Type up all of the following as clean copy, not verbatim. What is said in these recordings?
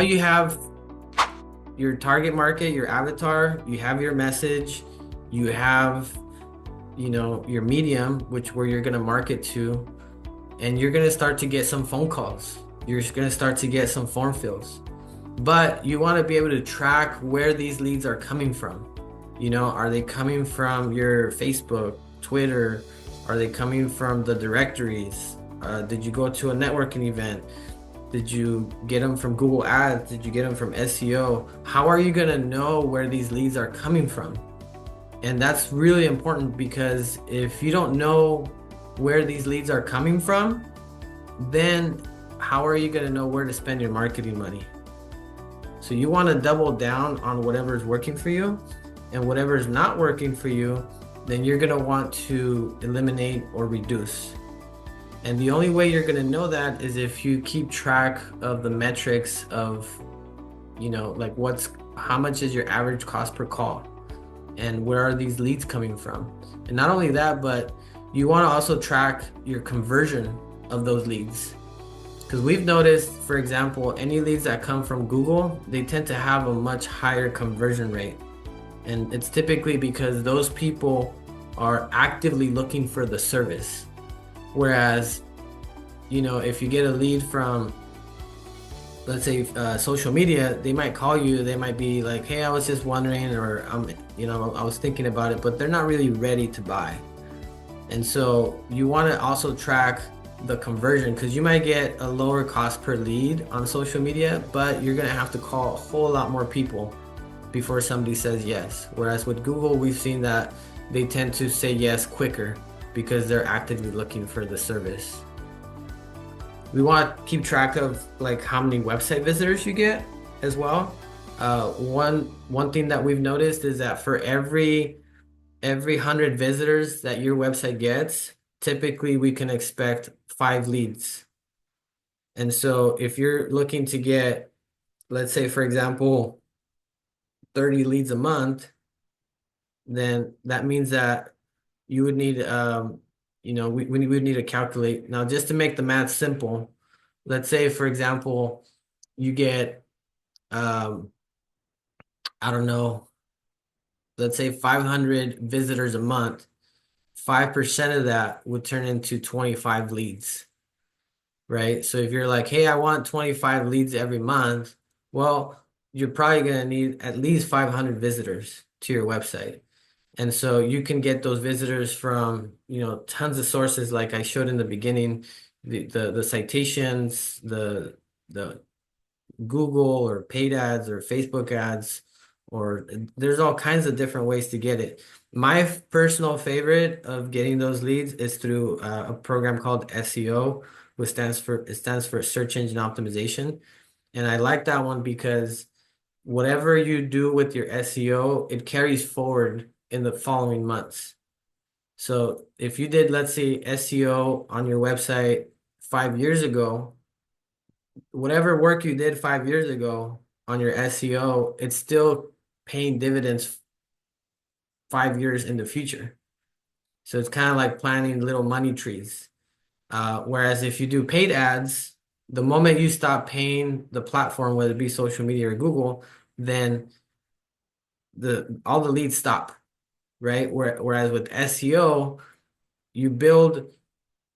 now you have your target market, your avatar, you have your message, you have, your medium, which where you're going to market to, and you're going to start to get some phone calls. You're going to start to get some form fills. But you want to be able to track where these leads are coming from. Are they coming from your Facebook, Twitter? Are they coming from the directories? Did you go to a networking event? Did you get them from Google Ads? Did you get them from SEO? How are you going to know where these leads are coming from? And that's really important, because if you don't know where these leads are coming from, then how are you going to know where to spend your marketing money? So you want to double down on whatever is working for you, and whatever is not working for you, then you're going to want to eliminate or reduce. And the only way you're going to know that is if you keep track of the metrics of, like how much is your average cost per call, and where are these leads coming from? And not only that, but you want to also track your conversion of those leads. Because we've noticed, for example, any leads that come from Google, they tend to have a much higher conversion rate. And it's typically because those people are actively looking for the service. Whereas, if you get a lead from, let's say, social media, they might call you, they might be like, hey, I was just wondering, or I was thinking about it, but they're not really ready to buy. And so you want to also track the conversion, because you might get a lower cost per lead on social media, but you're going to have to call a whole lot more people before somebody says yes. Whereas with Google, we've seen that they tend to say yes quicker because they're actively looking for the service. We want to keep track of like how many website visitors you get as well. One thing that we've noticed is that for every 100 visitors that your website gets, typically we can expect 5 leads. And so if you're looking to get, let's say, for example, 30 leads a month, then that means that you would need, we would need to calculate. Now, just to make the math simple, let's say, for example, you get, I don't know, let's say 500 visitors a month. 5% of that would turn into 25 leads, right? So if you're like, hey, I want 25 leads every month, well, you're probably going to need at least 500 visitors to your website. And so you can get those visitors from, tons of sources, like I showed in the beginning, the citations, the Google or paid ads or Facebook ads, or there's all kinds of different ways to get it. My personal favorite of getting those leads is through a program called SEO, which stands for Search Engine Optimization. And I like that one because whatever you do with your SEO, it carries forward in the following months. So if you did, let's say, SEO on your website 5 years ago, whatever work you did 5 years ago on your SEO, it's still paying dividends 5 years in the future. So it's kind of like planting little money trees. Whereas if you do paid ads, the moment you stop paying the platform, whether it be social media or Google, then all the leads stop, right? Whereas with SEO, you build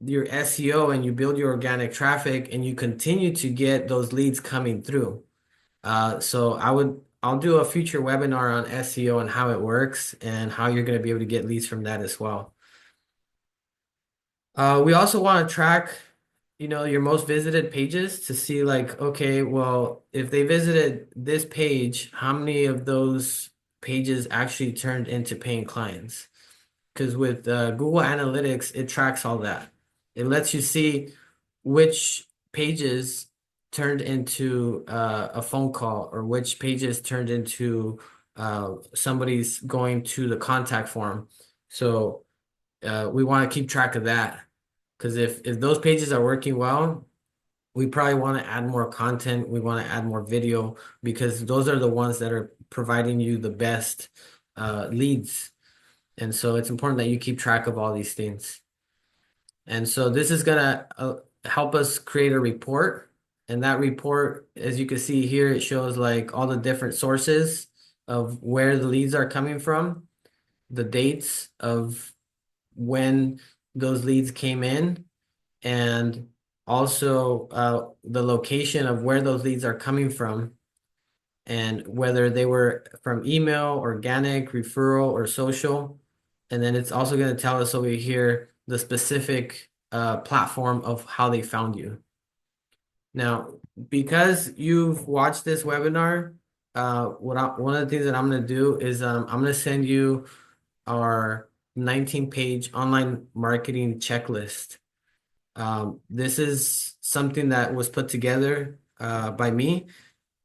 your SEO and you build your organic traffic, and you continue to get those leads coming through. So I'll do a future webinar on SEO and how it works and how you're going to be able to get leads from that as well. We also want to track, your most visited pages to see like, okay, well, if they visited this page, how many of those pages actually turned into paying clients? Because with Google Analytics, it tracks all that. It lets you see which pages turned into a phone call, or which pages turned into somebody's going to the contact form. So we want to keep track of that, because if those pages are working well, we probably want to add more content. We want to add more video, because those are the ones that are providing you the best leads. And so it's important that you keep track of all these things. And so this is going to help us create a report And that report, as you can see here, it shows like all the different sources of where the leads are coming from, the dates of when those leads came in, and also the location of where those leads are coming from, and whether they were from email, organic, referral, or social. And then it's also going to tell us over here the specific platform of how they found you. Now, because you've watched this webinar, one of the things that I'm going to do is I'm going to send you our 19-page online marketing checklist. This is something that was put together by me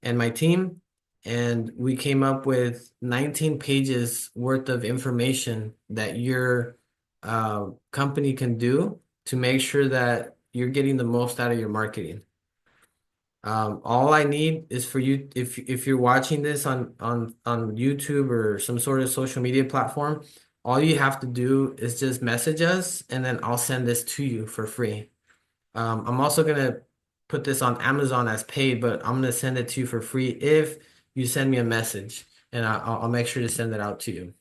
and my team, and we came up with 19 pages worth of information that your company can do to make sure that you're getting the most out of your marketing. All I need is for you, if you're watching this on YouTube or some sort of social media platform, all you have to do is just message us, and then I'll send this to you for free. I'm also gonna put this on Amazon as paid, but I'm gonna send it to you for free if you send me a message, and I'll make sure to send it out to you.